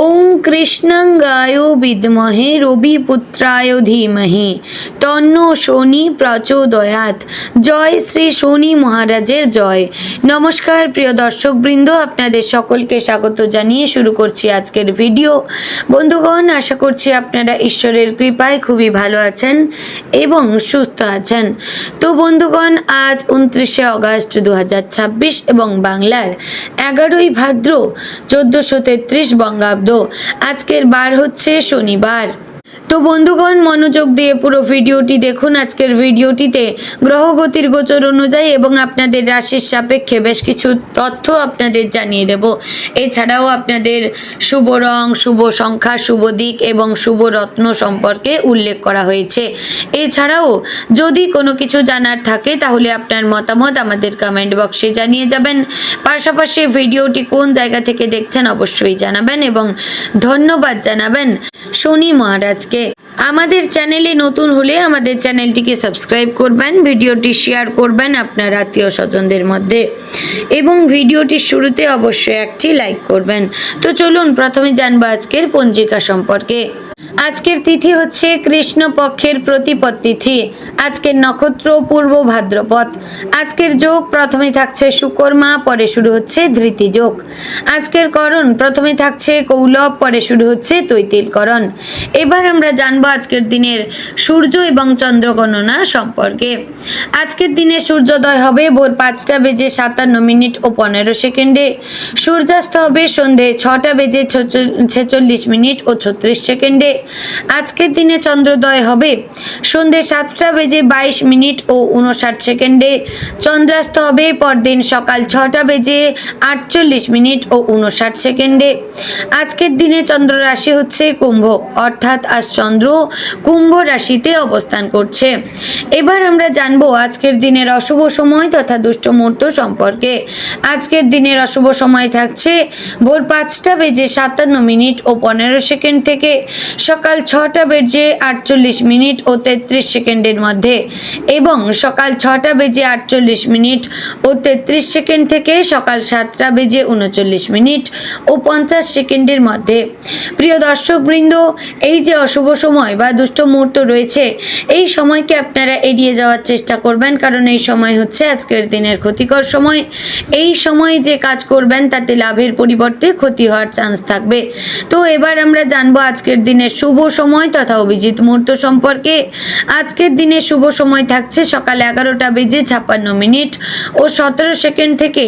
ওং কৃষ্ণাঙ্গায় বিদ্মহে রবিপুত্রায় ধীমহি তন্নো শনি প্রচোদয়াৎ। জয় শ্রী শনি মহারাজের জয়। নমস্কার প্রিয় দর্শকবৃন্দ, আপনাদের সকলকে স্বাগত জানিয়ে শুরু করছি আজকের ভিডিও। বন্ধুগণ, আশা করছি আপনারা ঈশ্বরের কৃপায় খুবই ভালো আছেন এবং সুস্থ আছেন। তো বন্ধুগণ, আজ 29শে অগাস্ট 2026 এবং বাংলার 11ই ভাদ্র 1433 বঙ্গাব্দ। আজকের বার হচ্ছে শনিবার। তো বন্ধুগণ, মনোযোগ দিয়ে পুরো ভিডিওটি দেখুন। আজকের ভিডিওটিতে গ্রহগতির গোচর অনুযায়ী এবং আপনাদের রাশির সাপেক্ষে বেশ কিছু তথ্য আপনাদের জানিয়ে দেব। এছাড়াও আপনাদের শুভ রং, শুভ সংখ্যা, শুভ দিক এবং শুভ রত্ন সম্পর্কে উল্লেখ করা হয়েছে। এছাড়াও যদি কোনো কিছু জানার থাকে তাহলে আপনার মতামত আমাদের কমেন্ট বক্সে জানিয়ে যাবেন। পাশাপাশি ভিডিওটি কোন জায়গা থেকে দেখছেন অবশ্যই জানাবেন এবং ধন্যবাদ জানাবেন শনি মহারাজকে। আমাদের চ্যানেলে নতুন হলে আমাদের চ্যানেলটিকে সাবস্ক্রাইব করবেন, ভিডিওটি শেয়ার করবেন আপনার আত্মীয় স্বজনদের মধ্যে এবং ভিডিওটির শুরুতে অবশ্যই একটি লাইক করবেন। তো চলুন প্রথমে জানবো আজকের পঞ্জিকা সম্পর্কে। আজকের তিথি হচ্ছে কৃষ্ণপক্ষের প্রতিপদ তিথি। আজকের নক্ষত্র পূর্ব ভাদ্রপদ। আজকের যোগ প্রথমে থাকছে সুকর্মা, পরে শুরু হচ্ছে ধৃতি যোগ। আজকের করণ প্রথমে থাকছে কৌলব, পরে শুরু হচ্ছে তৈতিলকরণ। এবার আমরা জানবো আজকের দিনের সূর্য এবং চন্দ্র গণনা সম্পর্কে। আজকের দিনে সূর্যোদয় হবে ভোর 5:57 ও 15 সূর্যাস্ত হবে সন্ধে 6:46 ও 36 সেকেন্ডে। আজকের দিনে চন্দ্রোদয় হবে সন্ধে 7:22 ও 59 সেকেন্ডে। চন্দ্রাস্ত হবে পরদিন সকাল 6:48 ও 59 সেকেন্ডে। আজকের দিনে চন্দ্র রাশি হচ্ছে কুম্ভ, অর্থাৎ আজ চন্দ্র কুম্ভ রাশিতে অবস্থান করছে। এবার আমরা জানবো আজকের দিনের অশুভ সময় তথা দুষ্ট মুহূর্ত সম্পর্কে। আজকের দিনের অশুভ সময় থাকছে ভোর 5:57 ও 15 সেকেন্ড থেকে সকাল 6:48 ও 33 সেকেন্ডের মধ্যে এবং সকাল 6:48 ও 33 সেকেন্ড থেকে সকাল 7:39 ও 50 সেকেন্ডের মধ্যে। প্রিয় দর্শকবৃন্দ, এই যে অশুভ সময় বা দুষ্ট মুহূর্ত রয়েছে, এই সময়কে আপনারা এড়িয়ে যাওয়ার চেষ্টা করবেন, কারণ এই সময় হচ্ছে আজকের দিনের ক্ষতিকর সময়। এই সময় যে কাজ করবেন তাতে লাভের পরিবর্তে ক্ষতি হওয়ার চান্স থাকবে। তো এবার আমরা জানবো আজকের দিনের শুভ সময় তথা অভিজিৎ মুহূর্ত সম্পর্কে। আজকের দিনে শুভ সময় থাকছে সকাল 11:56 ও 17 সেকেন্ড থেকে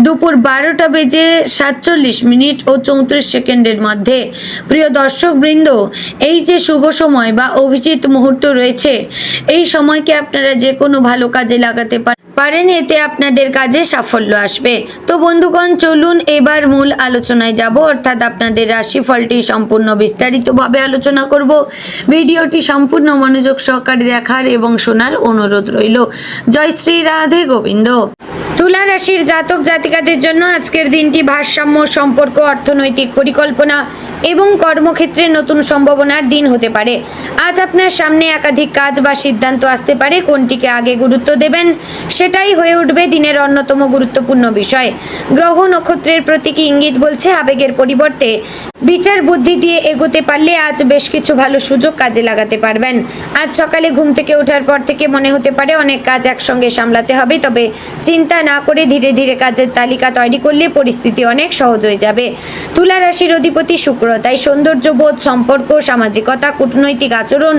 দুপুর 12:47 ও 34 সেকেন্ডের মধ্যে। প্রিয় দর্শকবৃন্দ, এই যে শুভ সময় বা অভিজিৎ মুহূর্ত রয়েছে, এই সময়কে আপনারা যে কোনো ভালো কাজে লাগাতে পারেন, এতে আপনাদের কাজে সাফল্য আসবে। তো বন্ধুগণ, চলুন এবার মূল আলোচনায় যাব, অর্থাৎ আপনাদের রাশিফলটি সম্পূর্ণ বিস্তারিতভাবে আলোচনা করব। ভিডিওটি সম্পূর্ণ মনোযোগ সহকারে দেখার এবং শোনার অনুরোধ রইল। জয় শ্রী রাধে গোবিন্দ। তুলা রাশির জাতক জাতিকাদের জন্য আজকের দিনটি ভারসাম্য, সম্পর্ক, অর্থনৈতিক পরিকল্পনা এবং কর্মক্ষেত্রে নতুন সম্ভাবনার দিন হতে পারে। আজ আপনার সামনে একাধিক কাজ বা সিদ্ধান্ত আসতে পারে। কোনটিকে আগে গুরুত্ব দেবেন সেটাই হয়ে উঠবে দিনের অন্যতম গুরুত্বপূর্ণ বিষয়। গ্রহ নক্ষত্রের প্রতীকী ইঙ্গিত বলছে আবেগের পরিবর্তে বিচার বুদ্ধি দিয়ে এগোতে পারলে আজ বেশ কিছু ভালো সুযোগ কাজে লাগাতে পারবেন। আজ সকালে ঘুম থেকে ওঠার পর থেকে মনে হতে পারে অনেক কাজ একসঙ্গে সামলাতে হবে, তবে চিন্তা না করে ধীরে ধীরে কাজের তালিকা তৈরি করলে পরিস্থিতি অনেক সহজ হয়ে যাবে। তুলা রাশির অধিপতি শুক্র, তাই সৌন্দর্যবোধ, সম্পর্ক, সামাজিকতা, কূটনৈতিক আচরণ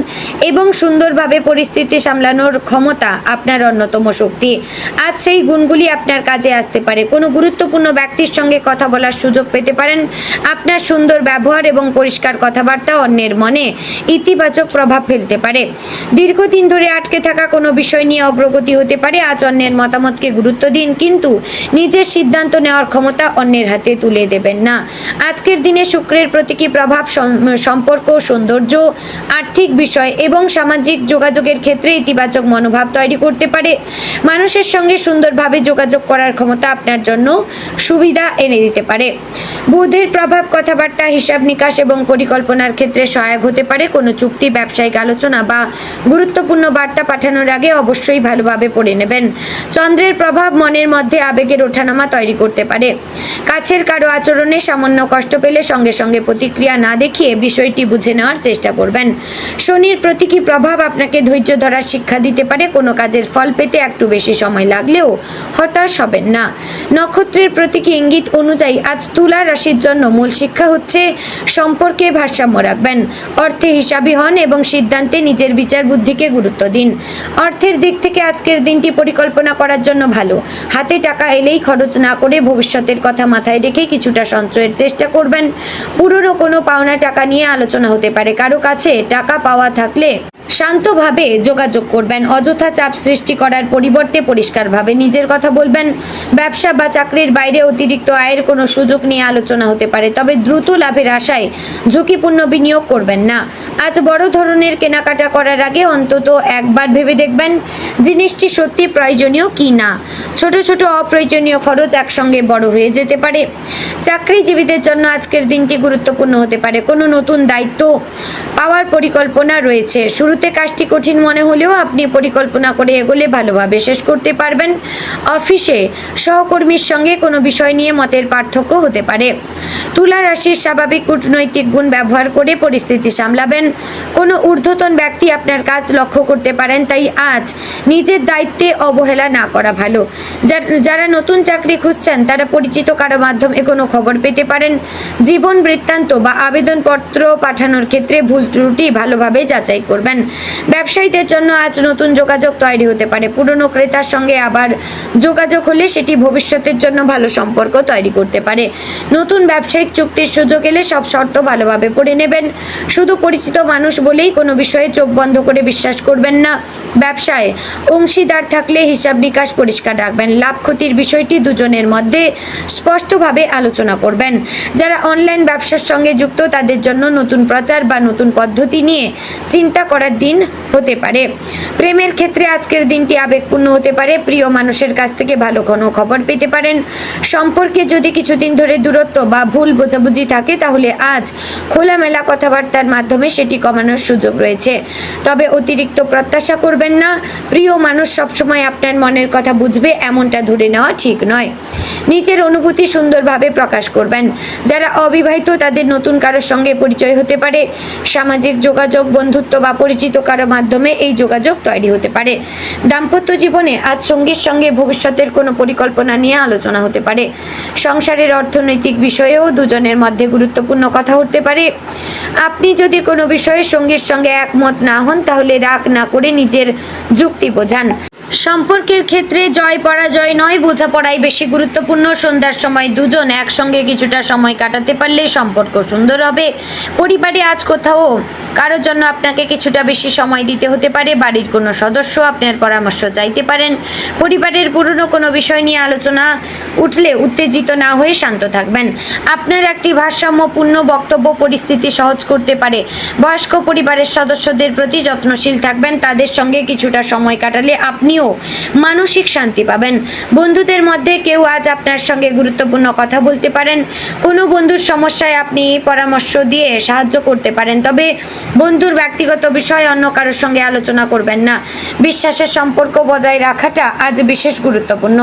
এবং সুন্দরভাবে পরিস্থিতি সামলানোর ক্ষমতা আপনার অন্যতম শক্তি। আজ সেই গুণগুলি আপনার কাজে আসতে পারে। কোনো গুরুত্বপূর্ণ ব্যক্তির সঙ্গে কথা বলার সুযোগ পেতে পারেন। আপনার সুন্দর ব্যবহার এবং পরিষ্কার কথাবার্তা অন্যের মনে ইতিবাচক প্রভাব ফেলতে পারে। দীর্ঘদিন ধরে আটকে থাকা কোনো বিষয় নিয়ে অগ্রগতি হতে পারে। আজ অন্যের মতামতকে গুরুত্ব দিন, কিন্তু নিজের সিদ্ধান্ত নেওয়ার ক্ষমতা অন্যের হাতে তুলে দেবেন না। আজকের দিনে শুক্রের প্রতীকী প্রভাব সম্পর্ক, সৌন্দর্য, আর্থিক বিষয় এবং সামাজিক যোগাযোগের ক্ষেত্রে ইতিবাচক মনোভাব তৈরি করতে পারে। মানুষের সঙ্গে সুন্দরভাবে যোগাযোগ করার ক্ষমতা আপনার জন্য সুবিধা এনে দিতে পারে। বুধের প্রভাব কথাবার্তা, হিসাব নিকাশ এবং পরিকল্পনার ক্ষেত্রে সহায়ক হতে পারে। কোনো চুক্তি, ব্যবসায়িক আলোচনা বা গুরুত্বপূর্ণ বার্তা পাঠানোর আগে অবশ্যই ভালোভাবে পড়ে নেবেন। চন্দ্রের প্রভাব মনের মধ্যে আবেগের ওঠানামা তৈরি করতে পারে। কাছের কারো আচরণে সামান্য কষ্ট পেলে সঙ্গে সঙ্গে প্রতিক্রিয়া না দেখিয়ে বিষয়টি বুঝে নেওয়ার চেষ্টা করবেন। শনির প্রতীকী প্রভাব আপনাকে ধৈর্য ধরার শিক্ষা দিতে পারে। কোনো কাজের ফল পেতে একটু বেশি সময় লাগলেও হতাশ হবেন না। নক্ষত্রের প্রতীকী ইঙ্গিত অনুযায়ী আজ তুলা রাশির জন্য মূল শিক্ষা হচ্ছে সম্পর্কে ভারসাম্য রাখবেন। অর্থে হিসাবী হন এবং সিদ্ধান্তে নিজের বিচার বুদ্ধিকে গুরুত্ব দিন। অর্থের দিক থেকে আজকের দিনটি পরিকল্পনা করার জন্য ভালো। হাতে টাকা এলেই খরচ না করে ভবিষ্যতের কথা মাথায় রেখে কিছুটা সঞ্চয়ের চেষ্টা করবেন। পুরনো কোনো পাওনা টাকা নিয়ে আলোচনা হতে পারে। কারো কাছে টাকা পাওয়া থাকলে শান্তভাবে যোগাযোগ করবেন। অযথা চাপ সৃষ্টি করার পরিবর্তে পরিষ্কারভাবে নিজের কথা বলবেন। ব্যবসা বা চাকরির বাইরে অতিরিক্ত আয়ের কোনো সুযোগ নিয়ে আলোচনা হতে পারে, তবে দ্রুত লাভের আশায় ঝুঁকিপূর্ণ বিনিয়োগ করবেন না। আজ বড় ধরনের কেনাকাটা করার আগে অন্তত একবার ভেবে দেখবেন জিনিসটি সত্যি প্রয়োজনীয় কি না। ছোট ছোট অপ্রয়োজনীয় খরচ একসঙ্গে বড় হয়ে যেতে পারে। চাকরিজীবীদের জন্য আজকের দিনটি গুরুত্বপূর্ণ হতে পারে। কোনো নতুন দায়িত্ব পাওয়ার পরিকল্পনা রয়েছে। শুরুতে কাজটি কঠিন মনে হলেও আপনি পরিকল্পনা করে এগোলে ভালোভাবে শেষ করতে পারবেন। অফিসে সহকর্মীর সঙ্গে কোনো বিষয় নিয়ে মতের পার্থক্য হতে পারে। তুলা রাশির স্বাভাবিক কূটনৈতিক গুণ ব্যবহার করে পরিস্থিতি সামলাবেন। কোনো ঊর্ধ্বতন ব্যক্তি আপনার কাজ লক্ষ্য করতে পারেন, তাই আজ নিজের দায়িত্বে অবহেলা না করা ভালো। যারা নতুন চাকরি খুঁজছেন তারা পরিচিত কারো মাধ্যমে কোনো খবর পেতে পারেন। জীবন বৃত্তান্ত বা আবেদনপত্র পাঠানোর ক্ষেত্রে ভুল ত্রুটি ভালোভাবে যাচাই করবেন। ব্যবসায়ীদের জন্য আজ নতুন যোগাযোগ তৈরি হতে পারে। পুরনো ক্রেতার সঙ্গে আবার যোগাযোগ হলে সেটি ভবিষ্যতের জন্য ভালো সম্পর্ক তৈরি করতে পারে। নতুন ব্যবসায়িক চুক্তির সুযোগ এলে সব শর্ত ভালোভাবে পড়ে নেবেন। শুধু পরিচিত মানুষ বলেই কোনো বিষয়ে চোখ বন্ধ করে বিশ্বাস করবেন না। ব্যবসায় অংশীদার থাকলে হিসাব নিকাশ পরিষ্কার রাখবেন। লাভ ক্ষতির বিষয়টি দুজনের মধ্যে স্পষ্টভাবে আলোচনা করবেন। যারা অনলাইন ব্যবসার সঙ্গে যুক্ত তাদের জন্য নতুন প্রচার বা নতুন পদ্ধতি নিয়ে চিন্তা করার দিন হতে পারে। প্রেমের ক্ষেত্রে আজকের দিনটি আবেগপূর্ণ হতে পারে। প্রিয় মানুষের কাছ থেকে ভালো কোনো খবর পেতে পারেন। সম্পর্কে যদি কিছুদিন ধরে দূরত্ব বা ভুল বোঝাবুঝি থাকে তাহলে আজ খোলামেলা কথাবার্তার মাধ্যমে সেটি কমানোর সুযোগ রয়েছে। তবে অতিরিক্ত প্রত্যাশা করবেন না। প্রিয় মানুষ সবসময় আপনার মনের কথা বুঝবে এমনটা ধরে নেওয়া ঠিক নয়। নিজের অনুভূতি সুন্দরভাবে প্রকাশ করবেন। যারা অবিবাহিত তাদের নতুন কারোর সঙ্গে পরিচয় হতে পারে। সামাজিক যোগাযোগ, বন্ধুত্ব বা পরিচিত কারো মাধ্যমে এই যোগাযোগ তৈরি হতে পারে। দাম্পত্য জীবনে আজ সঙ্গীর সঙ্গে ভবিষ্যতের কোনো পরিকল্পনা নিয়ে আলোচনা হতে পারে। সংসারের অর্থনৈতিক বিষয়েও দুজনের মধ্যে গুরুত্বপূর্ণ কথা উঠতে পারে। আপনি যদি কোনো বিষয়ে সঙ্গীর সঙ্গে একমত না হন তাহলে রাগ না করে নিজের যুক্তি বোঝান। সম্পর্কের ক্ষেত্রে জয় পরাজয় নয়, বোঝাপড়াই বেশি গুরুত্বপূর্ণ। সন্ধ্যার সময় দুজন একসঙ্গে কিছুটা সময় কাটাতে পারলে সম্পর্ক সুন্দর হবে। পরিবারে আজ কোথাও কারোর জন্য আপনাকে কিছুটা বেশি সময় দিতে হতে পারে। বাড়ির কোনো সদস্য আপনার পরামর্শ চাইতে পারেন। পরিবারের পুরনো কোনো বিষয় নিয়ে আলোচনা উঠলে উত্তেজিত না হয়ে শান্ত থাকবেন। আপনার একটি ভারসাম্যপূর্ণ বক্তব্য পরিস্থিতি সহজ করতে পারে। বয়স্ক পরিবারের সদস্যদের প্রতি যত্নশীল থাকবেন। তাদের সঙ্গে কিছুটা সময় কাটালে আপনিও মানসিক শান্তি পাবেন। বন্ধুদের মধ্যে কেউ আজ আপনার সঙ্গে গুরুত্বপূর্ণ কথা বলতে পারেন। কোনো বন্ধুর সমস্যায় আপনি পরামর্শ দিয়ে সাহায্য করতে পারেন, তবে বন্ধুর ব্যক্তিগত বিষয় অন্য কারোর সঙ্গে আলোচনা করবেন না। বিশ্বাসের সম্পর্ক বজায় রাখাটা আজ বিশেষ গুরুত্বপূর্ণ।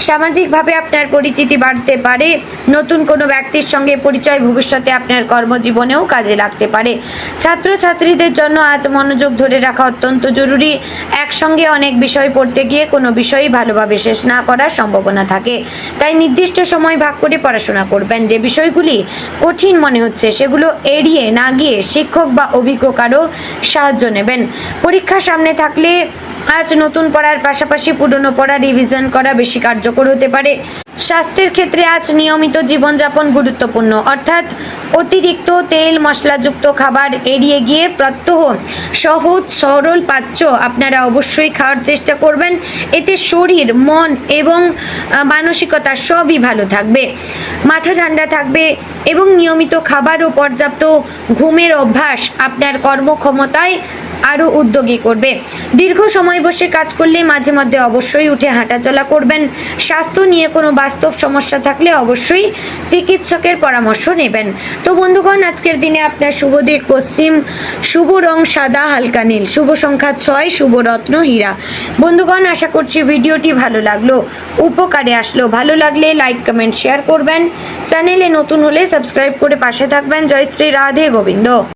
সামাজিকভাবে আপনার পরিচিতি বাড়তে পারে। নতুন কোনো ব্যক্তির সঙ্গে পরিচয় ভবিষ্যতে আপনার কর্মজীবনেও কাজে লাগতে পারে। ছাত্রছাত্রীদের জন্য আজ মনোযোগ ধরে রাখা অত্যন্ত জরুরি। একসঙ্গে অনেক বিষয় পড়তে গিয়ে কোনো বিষয়ই ভালোভাবে শেষ না করার সম্ভাবনা থাকে, তাই নির্দিষ্ট সময় ভাগ করে পড়াশোনা করবেন। যে বিষয়গুলি কঠিন মনে হচ্ছে সেগুলো এড়িয়ে না গিয়ে শিক্ষক বা অভিজ্ঞ কারো সাহায্য নেবেন। পরীক্ষা সামনে থাকলে আজ নতুন পড়ার পাশাপাশি পুরনো পড়া রিভিশন করা বেশি কার্যকর হতে পারে। স্বাস্থ্যের ক্ষেত্রে আজ নিয়মিত জীবনযাপন গুরুত্বপূর্ণ, অর্থাৎ অতিরিক্ত তেল মশলাযুক্ত খাবার এড়িয়ে গিয়ে প্রত্যহ সহজ সরল পাচ্য আপনারা অবশ্যই খাওয়ার চেষ্টা করবেন। এতে শরীর, মন এবং মানসিকতা সবই ভালো থাকবে, মাথা ঠান্ডা থাকবে এবং নিয়মিত খাবার ও পর্যাপ্ত ঘুমের অভ্যাস আপনার কর্মক্ষমতায় আরও উদ্যোগী করবে। দীর্ঘ সময় বসে কাজ করলে মাঝে মধ্যে অবশ্যই উঠে হাঁটাচলা করবেন। স্বাস্থ্য নিয়ে কোনো বাস্তব সমস্যা থাকলে অবশ্যই চিকিৎসকের পরামর্শ নেবেন। তো বন্ধুগণ, আজকের দিনে আপনার শুভ দিক পশ্চিম, শুভ রং সাদা হালকা নীল, শুভ সংখ্যা 6, শুভ রত্ন হীরা। বন্ধুগণ, আশা করছি ভিডিওটি ভালো লাগলো, উপকারে আসলো। ভালো লাগলে লাইক কমেন্ট শেয়ার করবেন। চ্যানেলে নতুন হলে সাবস্ক্রাইব করে পাশে থাকবেন। জয় শ্রী রাধে গোবিন্দ।